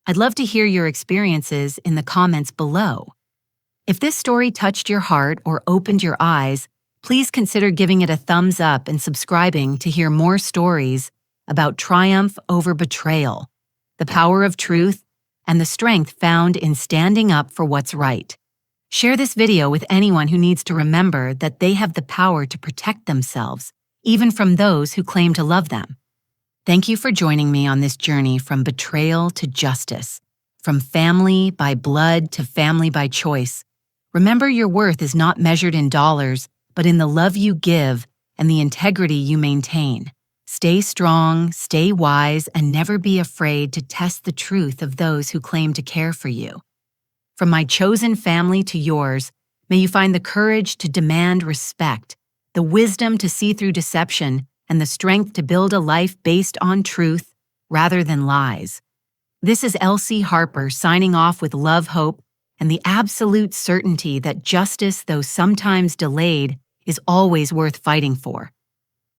I'd love to hear your experiences in the comments below. If this story touched your heart or opened your eyes, please consider giving it a thumbs up and subscribing to hear more stories about triumph over betrayal, the power of truth, and the strength found in standing up for what's right. Share this video with anyone who needs to remember that they have the power to protect themselves, even from those who claim to love them. Thank you for joining me on this journey from betrayal to justice, from family by blood to family by choice. Remember, your worth is not measured in dollars, but in the love you give and the integrity you maintain. Stay strong, stay wise, and never be afraid to test the truth of those who claim to care for you. From my chosen family to yours, may you find the courage to demand respect, the wisdom to see through deception, and the strength to build a life based on truth rather than lies. This is Elsie Harper signing off with love, hope, and the absolute certainty that justice, though sometimes delayed, is always worth fighting for.